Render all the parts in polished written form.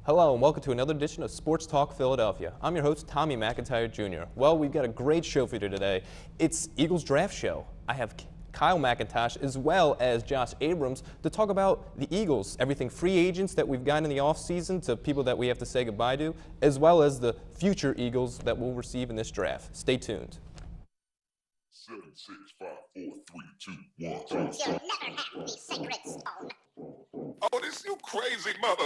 Hello and welcome to another edition of Sports Talk Philadelphia. I'm your host, Tommy McIntyre Jr. Well, we've got a great show for you today. It's Eagles Draft Show. I have Kyle McIntosh as well as Josh Abrams to talk about the Eagles, everything free agents that we've gotten in the offseason to people that we have to say goodbye to, as well as the future Eagles that we'll receive in this draft. Stay tuned. 7, 6, 5, 4, 3, 2, 1. You'll never have the sacred stone. Oh, this you crazy mother.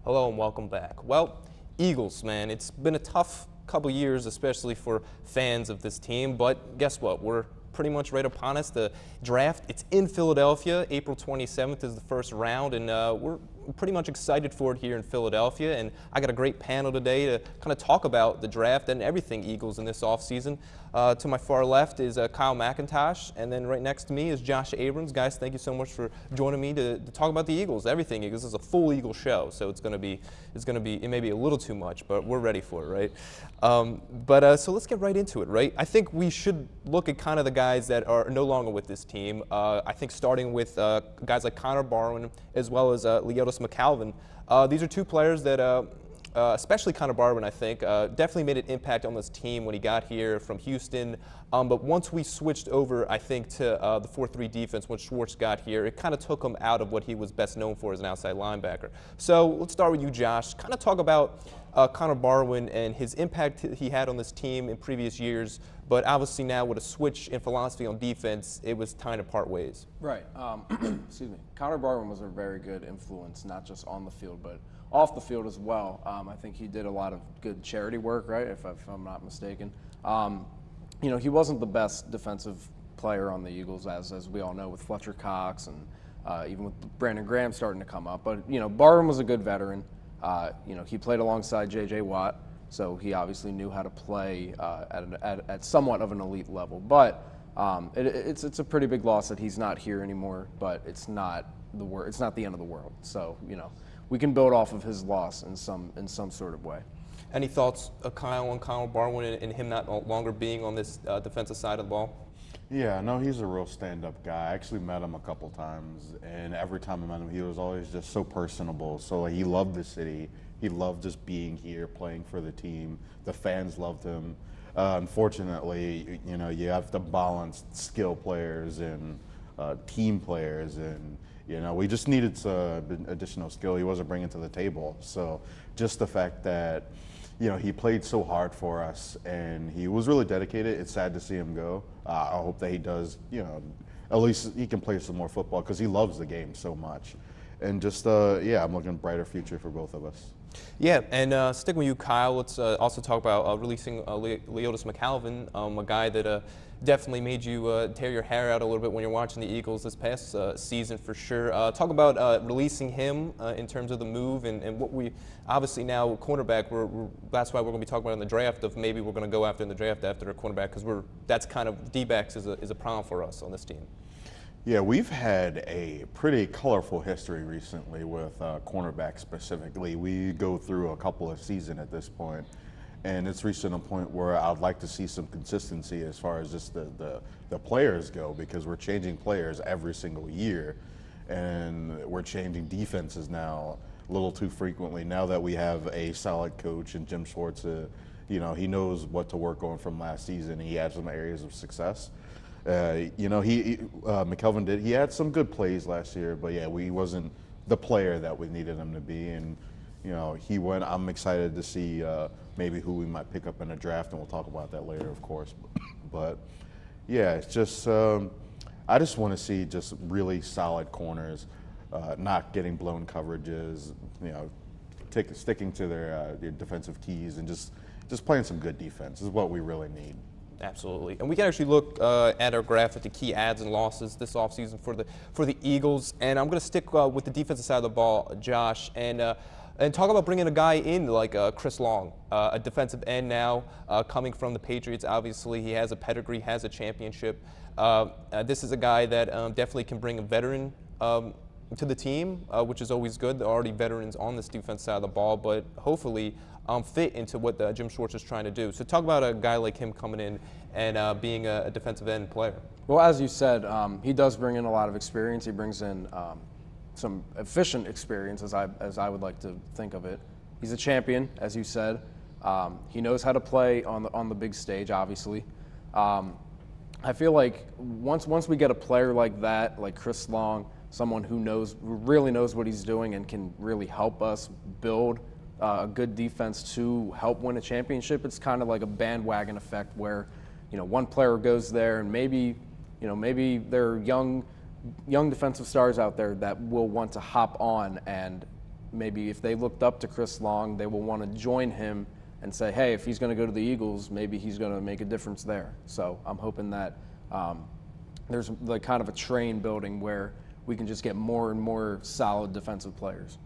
Hello and welcome back. Well, Eagles, man, it's been a tough couple years, especially for fans of this team, but guess what? We're pretty much right upon us. The draft, it's in Philadelphia. April 27th is the first round, and we're pretty much excited for it here in Philadelphia. And I got a great panel today to kind of talk about the draft and everything Eagles in this offseason. To my far left is Kyle McIntosh, and then right next to me is Josh Abrams. Guys, thank you so much for joining me to talk about the Eagles, everything. This is a full Eagle show, so it may be a little too much, but we're ready for it, right? So let's get right into it, right? I think we should look at kind of the guys that are no longer with this team. I think starting with guys like Connor Barwin as well as Leotis McCalvin. These are two players that especially Connor Barwin, I think, definitely made an impact on this team when he got here from Houston. But once we switched over, I think, to the 4-3 defense when Schwartz got here, it kind of took him out of what he was best known for as an outside linebacker. So let's start with you, Josh. Kind of talk about Connor Barwin and his impact he had on this team in previous years. But obviously now with a switch in philosophy on defense, it was time to part ways. Right. Excuse me. Connor Barwin was a very good influence, not just on the field, but off the field as well. I think he did a lot of good charity work, right, if I'm not mistaken. You know, he wasn't the best defensive player on the Eagles, as we all know, with Fletcher Cox and even with Brandon Graham starting to come up. But, you know, Barwin was a good veteran. You know, he played alongside J.J. Watt, so he obviously knew how to play at somewhat of an elite level. But it's a pretty big loss that he's not here anymore, but it's not the end of the world. So, you know, we can build off of his loss in some sort of way. Any thoughts, Kyle, on Connor Barwin and him not longer being on this defensive side of the ball? Yeah, no, he's a real stand-up guy. I actually met him a couple times, and every time I met him, he was always just so personable. So he loved the city. He loved just being here, playing for the team. The fans loved him. Unfortunately, you know, you have to balance skill players and team players, and you know, we just needed some additional skill he wasn't bringing to the table. So just the fact that, you know, he played so hard for us and he was really dedicated. It's sad to see him go. I hope that he does, you know, at least he can play some more football because he loves the game so much. And just, yeah, I'm looking at a brighter future for both of us. Yeah, and sticking with you, Kyle, let's also talk about releasing Leotis McCalvin, a guy that definitely made you tear your hair out a little bit when you're watching the Eagles this past season for sure. Talk about releasing him in terms of the move and what we obviously now cornerback. That's why we're going to be talking about in the draft of maybe we're going to go after in the draft after a cornerback because that's kind of D-backs is a problem for us on this team. Yeah, we've had a pretty colorful history recently with cornerback specifically. We go through a couple of seasons at this point, and it's reached a point where I'd like to see some consistency as far as just the players go, because we're changing players every single year, and we're changing defenses now a little too frequently. Now that we have a solid coach and Jim Schwartz, you know, he knows what to work on from last season. He had some areas of success. You know, McKelvin he had some good plays last year, but yeah, he wasn't the player that we needed him to be. And, you know, he went, I'm excited to see maybe who we might pick up in the draft, and we'll talk about that later, of course. But yeah, it's just, I just want to see just really solid corners, not getting blown coverages, you know, sticking to their defensive keys and just playing some good defense is what we really need. Absolutely. And we can actually look at our graph at the key adds and losses this offseason for the Eagles. And I'm going to stick with the defensive side of the ball, Josh. And And talk about bringing a guy in like Chris Long, a defensive end now, coming from the Patriots. Obviously, he has a pedigree, has a championship. This is a guy that definitely can bring a veteran to the team, which is always good. There are already veterans on this defense side of the ball, but hopefully fit into what Jim Schwartz is trying to do. So talk about a guy like him coming in and being a defensive end player. Well, as you said, he does bring in a lot of experience. He brings in some efficient experience, as I would like to think of it. He's a champion, as you said. He knows how to play on the big stage, obviously. I feel like once we get a player like that, like Chris Long, someone who really knows what he's doing and can really help us build a good defense to help win a championship, it's kind of like a bandwagon effect where, one player goes there and maybe there are young defensive stars out there that will want to hop on, and maybe if they looked up to Chris Long, they will want to join him and say, hey, if he's going to go to the Eagles, maybe he's going to make a difference there. So I'm hoping that there's like kind of a train building where we can just get more and more solid defensive players.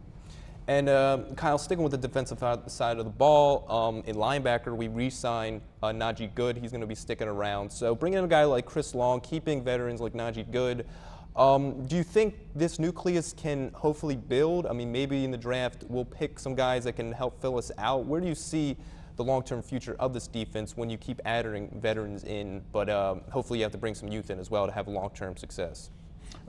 And Kyle, sticking with the defensive side of the ball, in linebacker, we re-signed Najee Good. He's going to be sticking around. So bringing in a guy like Chris Long, keeping veterans like Najee Good, do you think this nucleus can hopefully build? I mean, maybe in the draft we'll pick some guys that can help fill us out. Where do you see the long-term future of this defense when you keep adding veterans in, but hopefully you have to bring some youth in as well to have long-term success?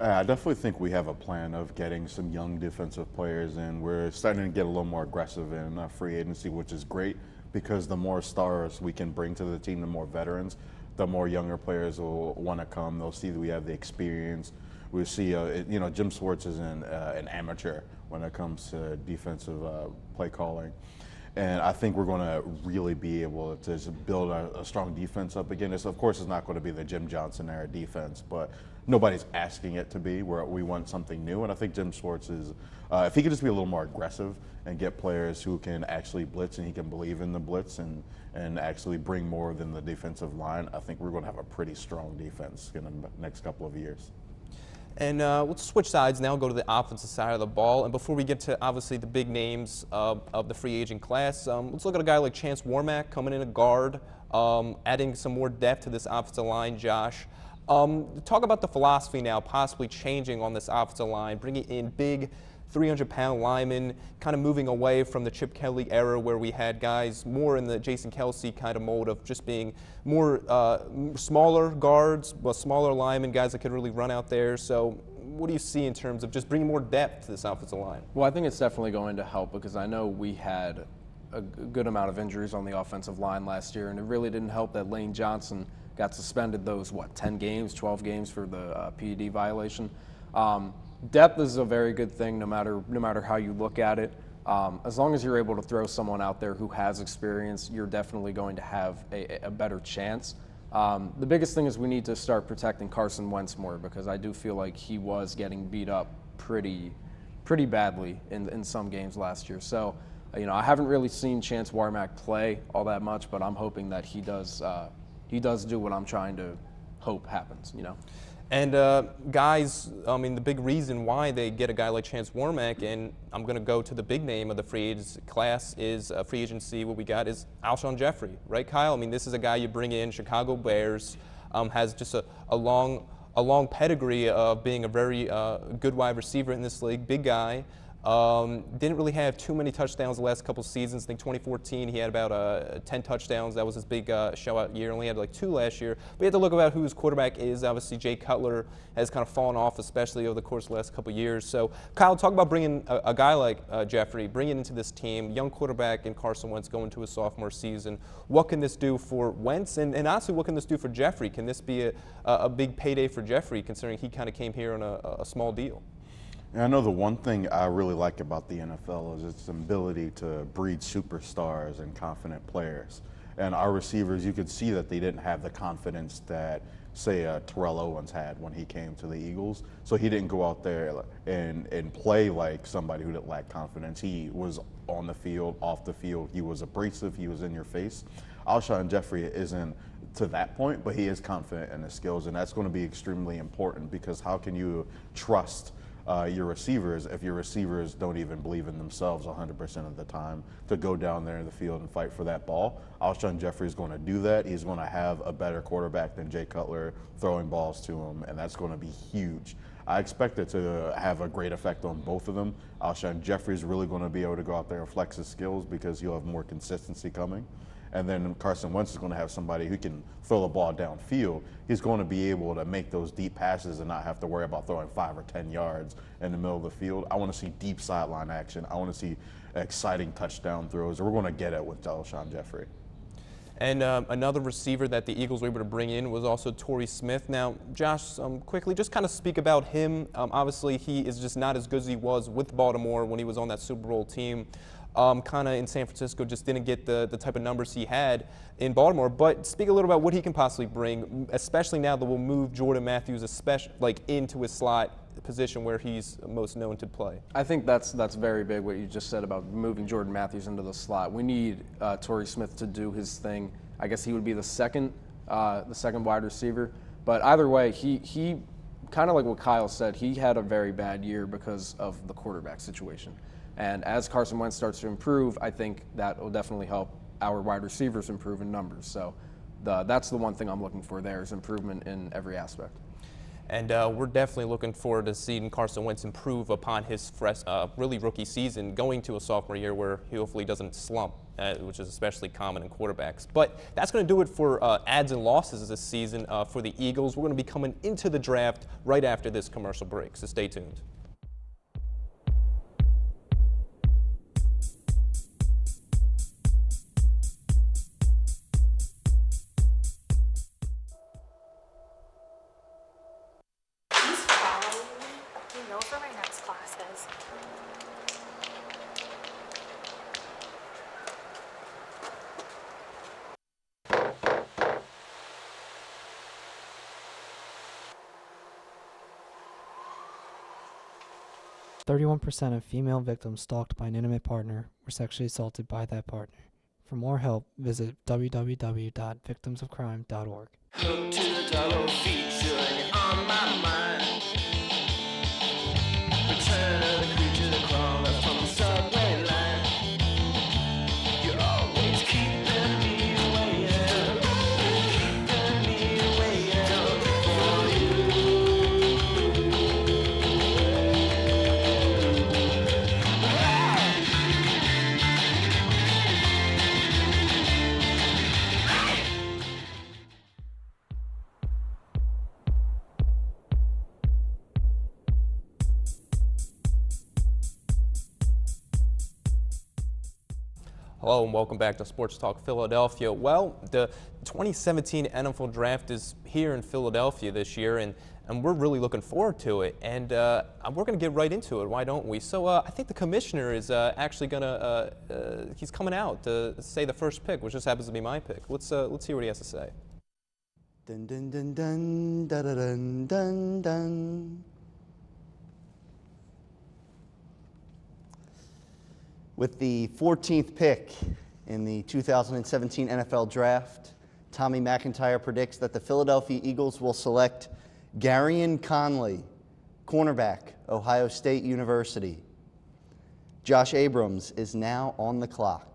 I definitely think we have a plan of getting some young defensive players in. We're starting to get a little more aggressive in free agency, which is great because the more stars we can bring to the team, the more veterans, the more younger players will want to come. They'll see that we have the experience. We see, Jim Schwartz is an amateur when it comes to defensive play calling. And I think we're going to really be able to build a strong defense up again. Of course, it's not going to be the Jim Johnson era defense, but nobody's asking it to be. We want something new, and I think Jim Schwartz is, if he could just be a little more aggressive and get players who can actually blitz and he can believe in the blitz and actually bring more than the defensive line, I think we're going to have a pretty strong defense in the next couple of years. And let's switch sides now, go to the offensive side of the ball. And before we get to, obviously, the big names of the free agent class, let's look at a guy like Chance Warmack coming in a guard, adding some more depth to this offensive line, Josh. Talk about the philosophy now possibly changing on this offensive line, bringing in big 300-pound linemen, kind of moving away from the Chip Kelly era where we had guys more in the Jason Kelsey kind of mode of just being more smaller guards, smaller linemen, guys that could really run out there. So what do you see in terms of just bringing more depth to this offensive line? Well, I think it's definitely going to help because I know we had a good amount of injuries on the offensive line last year, and it really didn't help that Lane Johnson got suspended those, 10 games, 12 games for the PED violation. Depth is a very good thing no matter how you look at it. As long as you're able to throw someone out there who has experience, you're definitely going to have a better chance. The biggest thing is we need to start protecting Carson Wentz more because I do feel like he was getting beat up pretty badly in some games last year. So, I haven't really seen Chance Warmack play all that much, but I'm hoping that he does do what I'm trying to hope happens, And guys, I mean, the big reason why they get a guy like Chance Warmack, and I'm going to go to the big name of the free agents class is free agency. What we got is Alshon Jeffrey, right, Kyle? I mean, this is a guy you bring in, Chicago Bears, has just a long pedigree of being a very good wide receiver in this league, big guy. Didn't really have too many touchdowns the last couple seasons. I think 2014 he had about 10 touchdowns. That was his big show-out year. Only had like 2 last year. But you have to look about who his quarterback is. Obviously, Jay Cutler has kind of fallen off, especially over the course of the last couple years. So, Kyle, talk about bringing a guy like Jeffrey, bringing into this team, young quarterback in Carson Wentz going to his sophomore season. What can this do for Wentz? And honestly, what can this do for Jeffrey? Can this be a big payday for Jeffrey, considering he kind of came here on a small deal? I know the one thing I really like about the NFL is its ability to breed superstars and confident players. And our receivers, you could see that they didn't have the confidence that, say, Terrell Owens had when he came to the Eagles. So he didn't go out there and play like somebody who didn't lack confidence. He was on the field, off the field. He was abrasive. He was in your face. Alshon Jeffrey isn't to that point, but he is confident in his skills, and that's going to be extremely important because how can you trust your receivers if your receivers don't even believe in themselves 100% of the time to go down there in the field and fight for that ball. Alshon Jeffrey is going to do that. He's going to have a better quarterback than Jay Cutler throwing balls to him, and that's going to be huge. I expect it to have a great effect on both of them. Alshon Jeffrey is really going to be able to go out there and flex his skills because he'll have more consistency coming. And then Carson Wentz is going to have somebody who can throw the ball downfield. He's going to be able to make those deep passes and not have to worry about throwing 5 or 10 yards in the middle of the field. I want to see deep sideline action. I want to see exciting touchdown throws. We're going to get it with Alshon Jeffrey. And another receiver that the Eagles were able to bring in was also Torrey Smith. Now, Josh, quickly, just kind of speak about him. Obviously, he is just not as good as he was with Baltimore when he was on that Super Bowl team. Kind of in San Francisco, just didn't get the type of numbers he had in Baltimore. But speak a little about what he can possibly bring, especially now that we'll move Jordan Matthews into his slot position where he's most known to play. I think that's very big what you just said about moving Jordan Matthews into the slot. We need Torrey Smith to do his thing. I guess he would be the second wide receiver. But either way, he kind of like what Kyle said, he had a very bad year because of the quarterback situation. And as Carson Wentz starts to improve, I think that will definitely help our wide receivers improve in numbers. So that's the one thing I'm looking for there is improvement in every aspect. And we're definitely looking forward to seeing Carson Wentz improve upon his really rookie season, going to a sophomore year where he hopefully doesn't slump, which is especially common in quarterbacks. But that's going to do it for adds and losses this season for the Eagles. We're going to be coming into the draft right after this commercial break, so stay tuned. Where my next class is. %31% of female victims stalked by an intimate partner were sexually assaulted by that partner. For more help, visit www.victimsofcrime.org. Hook to the dollar feature and you're on my mind. Return of the creature that crawled up from the subway line. You're always keeping me waiting, keeping me waiting for you. Hello and welcome back to Sports Talk Philadelphia. Well, the 2017 NFL Draft is here in Philadelphia this year, and we're really looking forward to it. And we're going to get right into it. Why don't we? So I think the commissioner is actually going to he's coming out to say the first pick, which just happens to be my pick. Let's hear what he has to say. Dun dun dun dun dun dun dun dun. With the 14th pick in the 2017 NFL Draft, Tommy McIntyre predicts that the Philadelphia Eagles will select Garyon Conley, cornerback, Ohio State University. Josh Abrams is now on the clock.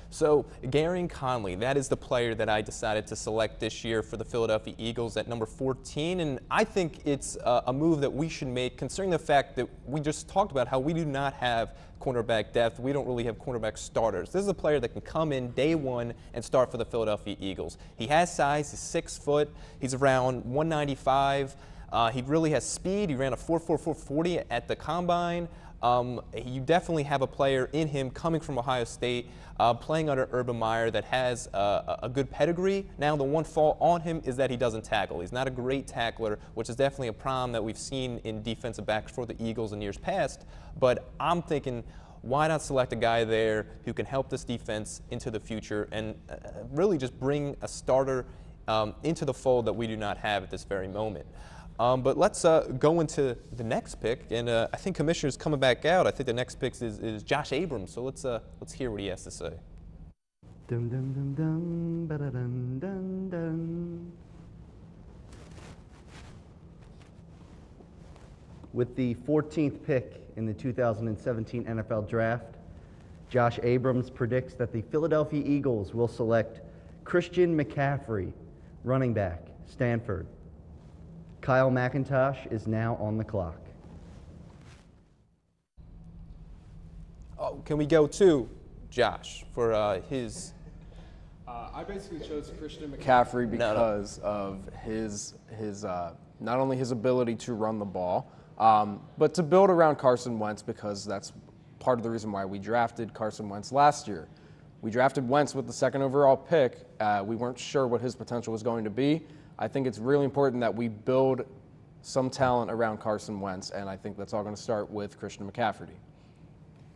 So Garyon Conley, that is the player that I decided to select this year for the Philadelphia Eagles at number 14, and I think it's a move that we should make considering the fact that we just talked about how we do not have cornerback depth. We don't really have cornerback starters. This is a player that can come in day one and start for the Philadelphia Eagles. He has size. He's 6 foot. He's around 195. He really has speed. He ran a 4.44 40 at the combine. You definitely have a player in him coming from Ohio State, playing under Urban Meyer that has a good pedigree. Now, the one fault on him is that he doesn't tackle. He's not a great tackler, which is definitely a problem that we've seen in defensive backs for the Eagles in years past. But I'm thinking, why not select a guy there who can help this defense into the future and really just bring a starter into the fold that we do not have at this very moment. But let's go into the next pick, and I think Commissioner's coming back out. I think the next pick is Josh Abrams, so let's hear what he has to say. Dum dum dum dum ba da dum dum dum. With the 14th pick in the 2017 NFL Draft, Josh Abrams predicts that the Philadelphia Eagles will select Christian McCaffrey, running back, Stanford. Kyle McIntosh is now on the clock. Oh, can we go to Josh for his? I basically chose Christian McCaffrey because of his not only his ability to run the ball, but to build around Carson Wentz, because that's part of the reason why we drafted Carson Wentz last year. We drafted Wentz with the 2nd overall pick. We weren't sure what his potential was going to be. I think it's really important that we build some talent around Carson Wentz, and I think that's all going to start with Christian McCaffrey.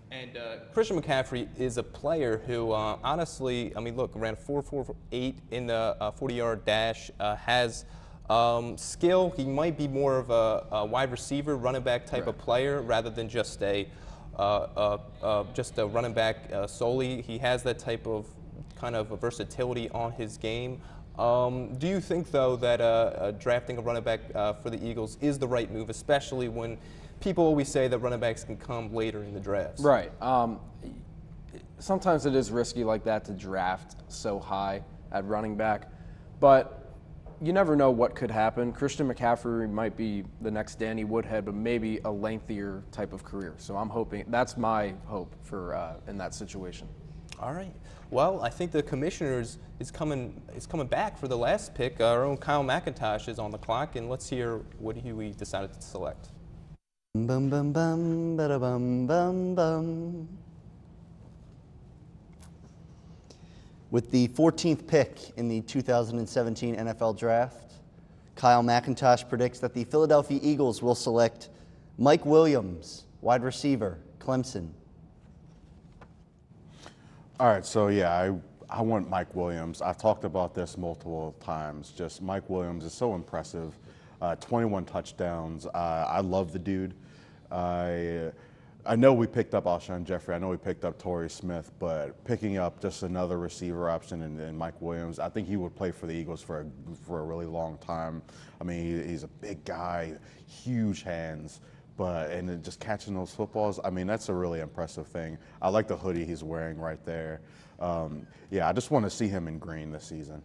And Christian McCaffrey is a player who, honestly, I mean, look, ran 4.48 in the 40-yard dash, has skill. He might be more of a wide receiver, running back type of player rather than just a running back solely. He has that type of kind of a versatility on his game. Do you think, though, that drafting a running back for the Eagles is the right move, especially when people always say that running backs can come later in the drafts? Right. Sometimes it is risky like that to draft so high at running back, but you never know what could happen. Christian McCaffrey might be the next Danny Woodhead, but maybe a lengthier type of career. So I'm hoping, that's my hope for in that situation. All right. Well, I think the commissioners is coming back for the last pick. Our own Kyle McIntosh is on the clock, and let's hear what we decided to select. Bum bum bum bada bum bum bum. With the 14th pick in the 2017 NFL Draft, Kyle McIntosh predicts that the Philadelphia Eagles will select Mike Williams, wide receiver, Clemson. All right, so yeah, I want Mike Williams. I've talked about this multiple times. Just Mike Williams is so impressive. 21 touchdowns. I love the dude. I know we picked up Alshon Jeffrey. I know we picked up Torrey Smith, but picking up just another receiver option in Mike Williams, I think he would play for the Eagles for a really long time. I mean, he's a big guy, huge hands, and then just catching those footballs, I mean, that's a really impressive thing. I like the hoodie he's wearing right there. Yeah, I just want to see him in green this season.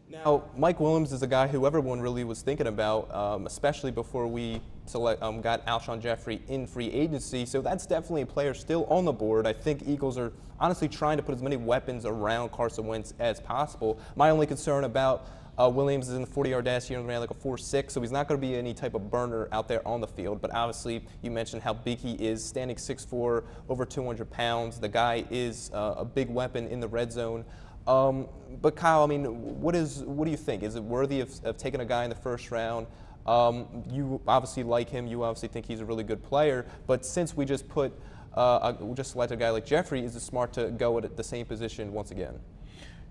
Now, Mike Williams is a guy who everyone really was thinking about, especially before we got Alshon Jeffrey in free agency. So that's definitely a player still on the board. I think Eagles are honestly trying to put as many weapons around Carson Wentz as possible. My only concern about Williams is in the 40-yard dash here, ran like a 4.6, so he's not going to be any type of burner out there on the field. But obviously, you mentioned how big he is, standing 6'4", over 200 pounds. The guy is a big weapon in the red zone. But Kyle, I mean, what do you think? Is it worthy of taking a guy in the first round? You obviously like him. You obviously think he's a really good player. But since we just selected a guy like Jeffrey, is it smart to go at the same position once again?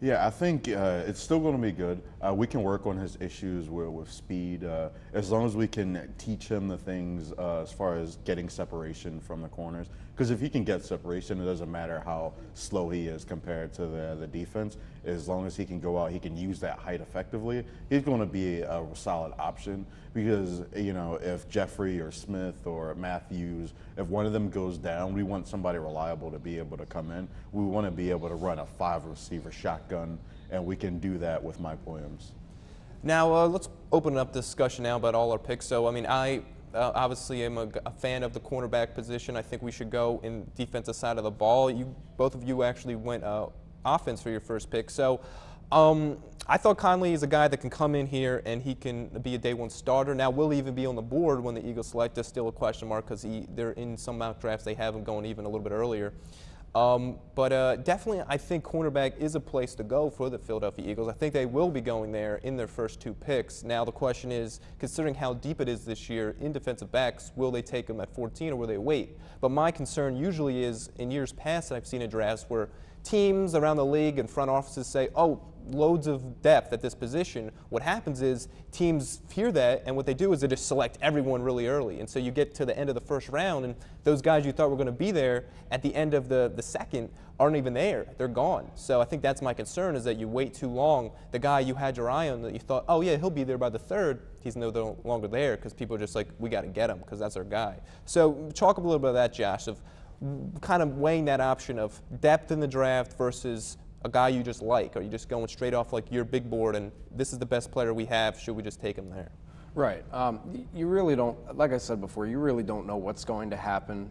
Yeah, I think it's still going to be good. We can work on his issues with speed, as long as we can teach him the things as far as getting separation from the corners. Because if he can get separation, it doesn't matter how slow he is compared to the defense. As long as he can go out, he can use that height effectively, he's going to be a solid option. Because, you know, if Jeffrey or Smith or Matthews, if one of them goes down, we want somebody reliable to be able to come in. We want to be able to run a 5-receiver shotgun, and we can do that with Mike Williams. Now, let's open up discussion now about all our picks. So, I mean, I obviously am a fan of the cornerback position. I think we should go in defensive side of the ball. Both of you actually went offense for your first pick. So, I thought Conley is a guy that can come in here and he can be a day one starter. Now, will he even be on the board when the Eagles select? That's still a question mark because they're in some mock drafts. They have him going even a little bit earlier. But definitely, I think cornerback is a place to go for the Philadelphia Eagles. I think they will be going there in their first 2 picks. Now, the question is, considering how deep it is this year in defensive backs, will they take them at 14 or will they wait? But my concern usually is, in years past, I've seen in drafts where teams around the league and front offices say, oh, loads of depth at this position. What happens is teams hear that, and what they do is they just select everyone really early. And so you get to the end of the first round, and those guys you thought were going to be there at the end of the second aren't even there. They're gone. So I think that's my concern, is that you wait too long. The guy you had your eye on that you thought, oh yeah, he'll be there by the 3rd, he's no longer there because people are just like, we got to get him because that's our guy. So talk a little bit about that, Josh, of kind of weighing that option of depth in the draft versus a guy you just like. Are you just going straight off like your big board and this is the best player we have, should we just take him there? Right. You really don't, like I said before, you really don't know what's going to happen.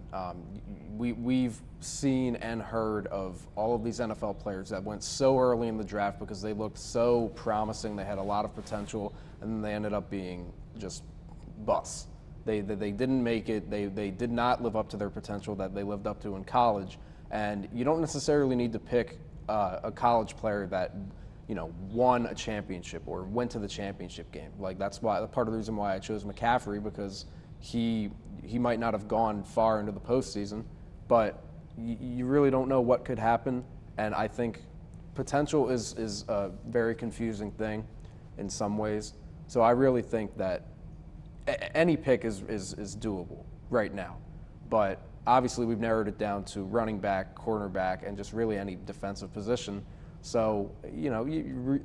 We've seen and heard of all of these NFL players that went so early in the draft because they looked so promising, they had a lot of potential, and then they ended up being just busts. They didn't make it. They did not live up to their potential that they lived up to in college. And you don't necessarily need to pick a college player that won a championship or went to the championship game. Like that's why part of the reason why I chose McCaffrey, because he might not have gone far into the postseason, but you really don't know what could happen. And I think potential is a very confusing thing in some ways. So I really think that any pick is doable right now. But obviously we've narrowed it down to running back, cornerback, and just really any defensive position. So,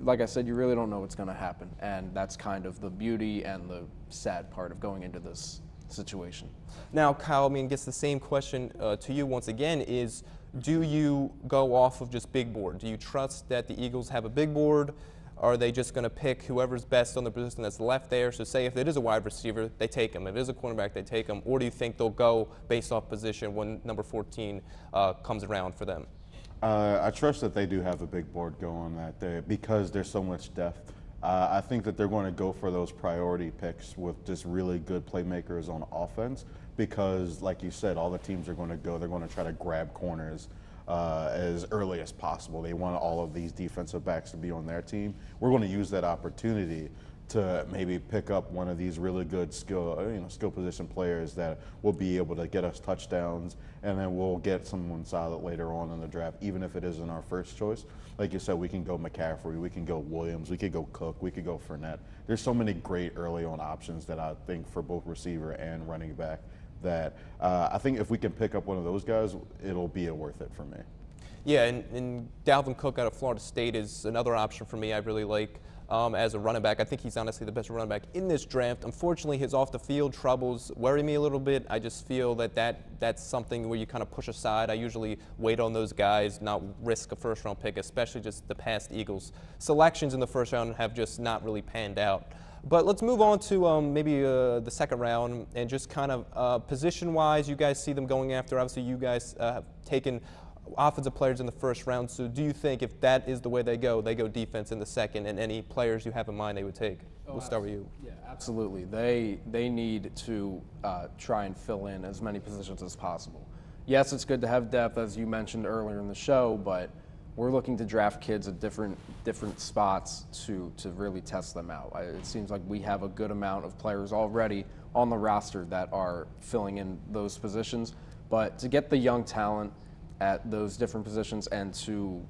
like I said, you really don't know what's going to happen. And that's kind of the beauty and the sad part of going into this situation. Now, Kyle, I guess the same question to you once again is, do you go off of just big board? Do you trust that the Eagles have a big board? Are they just going to pick whoever's best on the position that's left there? So say if it is a wide receiver, they take him. If it is a cornerback, they take him. Or do you think they'll go based off position when number 14 comes around for them? I trust that they do have a big board going because there's so much depth. I think that they're going to go for those priority picks with just really good playmakers on offense because, like you said, all the teams are going to go. They're going to try to grab corners as early as possible. They want all of these defensive backs to be on their team. We're going to use that opportunity to maybe pick up one of these really good skill position players that will be able to get us touchdowns, and then we'll get someone solid later on in the draft, even if it isn't our first choice. Like you said, we can go McCaffrey, we can go Williams, we could go Cook, we could go Fournette. There's so many great early on options that I think for both receiver and running back that I think if we can pick up one of those guys, it'll be worth it for me. Yeah, and Dalvin Cook out of Florida State is another option for me I really like. As a running back, I think he's honestly the best running back in this draft. Unfortunately, his off-the-field troubles worry me a little bit. I just feel that's something where you kind of push aside. I usually wait on those guys, not risk a first-round pick, especially just the past Eagles. Selections in the first round have just not really panned out. But let's move on to maybe the second round and just kind of position-wise, you guys see them going after. Obviously, you guys have taken offensive players in the first round. So do you think if that is the way they go defense in the second, and any players you have in mind they would take? We'll start with you. Yeah, absolutely. They need to try and fill in as many positions as possible. Yes, it's good to have depth, as you mentioned earlier in the show, but we're looking to draft kids at different spots to really test them out. It seems like we have a good amount of players already on the roster that are filling in those positions, but to get the young talent at those different positions and to,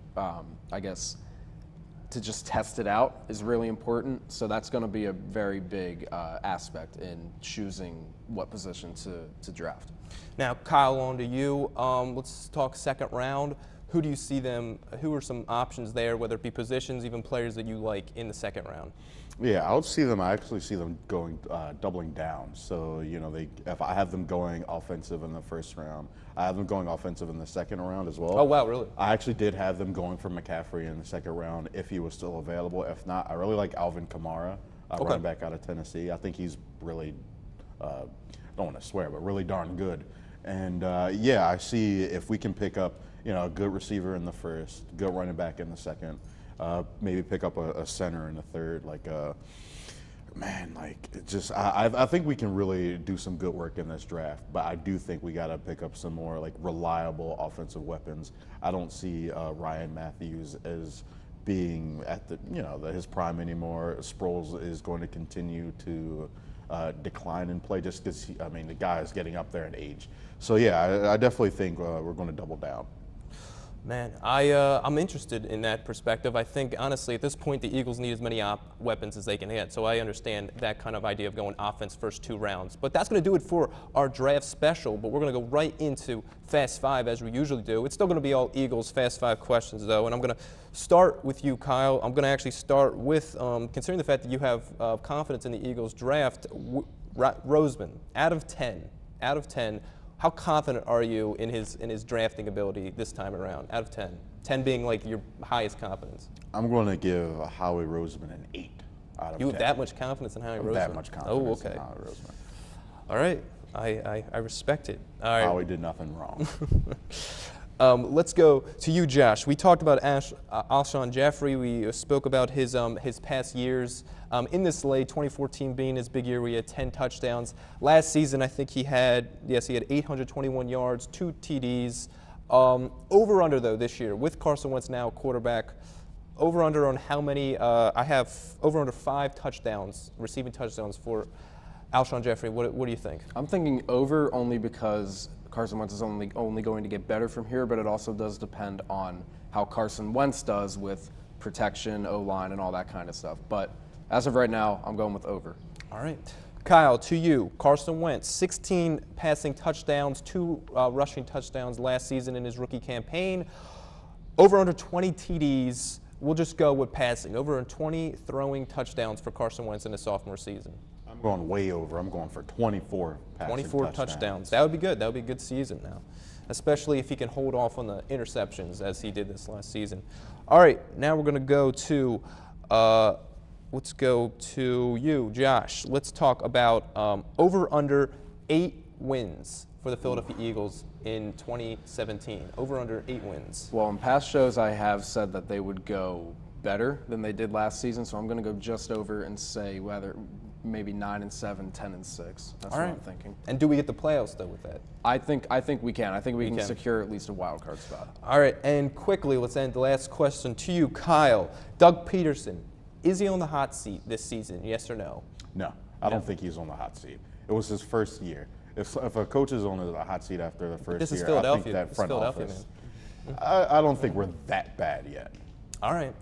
to just test it out is really important. So that's going to be a very big aspect in choosing what position to draft. Now, Kyle, on to you. Let's talk second round. Who do you see them? Who are some options there, whether it be positions, even players that you like in the second round? Yeah, I actually see them going doubling down. So if I have them going offensive in the first round, I have them going offensive in the second round as well. Oh wow, really? I actually did have them going for McCaffrey in the second round if he was still available. If not, I really like Alvin Kamara, running back out of Tennessee. I think he's really, don't want to swear, but really darn good. And yeah, I see if we can pick up a good receiver in the first, good running back in the second. Maybe pick up a center in the third. I think we can really do some good work in this draft. But I do think we got to pick up some more reliable offensive weapons. I don't see Ryan Matthews as being at his prime anymore. Sproles is going to continue to decline in play just because the guy is getting up there in age. So yeah, I definitely think we're going to double down. Man, I'm interested in that perspective. I think, honestly, at this point, the Eagles need as many weapons as they can hit. So I understand that kind of idea of going offense first 2 rounds. But that's going to do it for our draft special. But we're going to go right into Fast 5 as we usually do. It's still going to be all Eagles Fast 5 questions, though. And I'm going to start with you, Kyle. I'm going to actually start with, considering the fact that you have confidence in the Eagles draft, Roseman, out of 10, how confident are you in his drafting ability this time around, out of 10? 10 being like your highest confidence. I'm going to give Howie Roseman an 8 out of 10. You have that much confidence in Howie Roseman? That much confidence in Howie Roseman. All right. I respect it. All right. Howie did nothing wrong. Let's go to you, Josh. We talked about Alshon Jeffrey. We spoke about his past years. In this late 2014 being his big year, we had 10 touchdowns. Last season, I think he had 821 yards, 2 TDs. Over/under though this year with Carson Wentz now quarterback. Over/under on how many? I have over/under 5 touchdowns, receiving touchdowns for Alshon Jeffrey. What do you think? I'm thinking over only because Carson Wentz is only going to get better from here, but it also does depend on how Carson Wentz does with protection, O-line, and all that kind of stuff. But as of right now, I'm going with over. All right. Kyle, to you. Carson Wentz, 16 passing touchdowns, 2 rushing touchdowns last season in his rookie campaign. Over under 20 TDs. We'll just go with passing. Over 20 throwing touchdowns for Carson Wentz in his sophomore season. I'm going way over. I'm going for 24 passing 24 touchdowns. That would be good. That would be a good season now, especially if he can hold off on the interceptions as he did this last season. All right, now we're going to go to let's go to you, Josh. Let's talk about over/under 8 wins for the Philadelphia Eagles in 2017. Over/under 8 wins. Well, in past shows, I have said that they would go better than they did last season, so I'm going to go just over and say maybe 9-7, 10-6. That's what I'm thinking. And do we get the playoffs though with that? I think we can. I think we can secure at least a wild card spot. All right, and quickly, let's end the last question to you, Kyle. Doug Peterson, is he on the hot seat this season? Yes or no? No, I don't think he's on the hot seat. It was his first year. If a coach is on the hot seat after the first This is year, Philadelphia. I think that It's front Philadelphia, office. man. I don't think we're that bad yet. All right.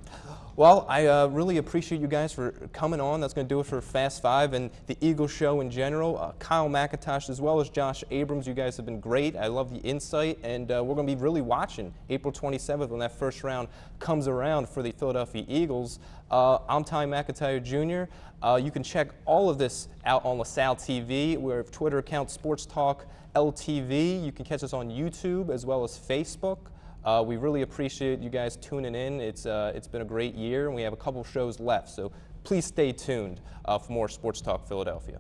Well, I really appreciate you guys for coming on. That's going to do it for Fast 5 and the Eagles show in general. Kyle McIntosh as well as Josh Abrams, you guys have been great. I love the insight, and we're going to be really watching April 27th when that first round comes around for the Philadelphia Eagles. I'm Ty McIntyre Jr. You can check all of this out on LaSalle TV. We have Twitter account SportsTalk LTV. You can catch us on YouTube as well as Facebook. We really appreciate you guys tuning in. It's been a great year, and we have a couple shows left. So please stay tuned for more Sports Talk Philadelphia.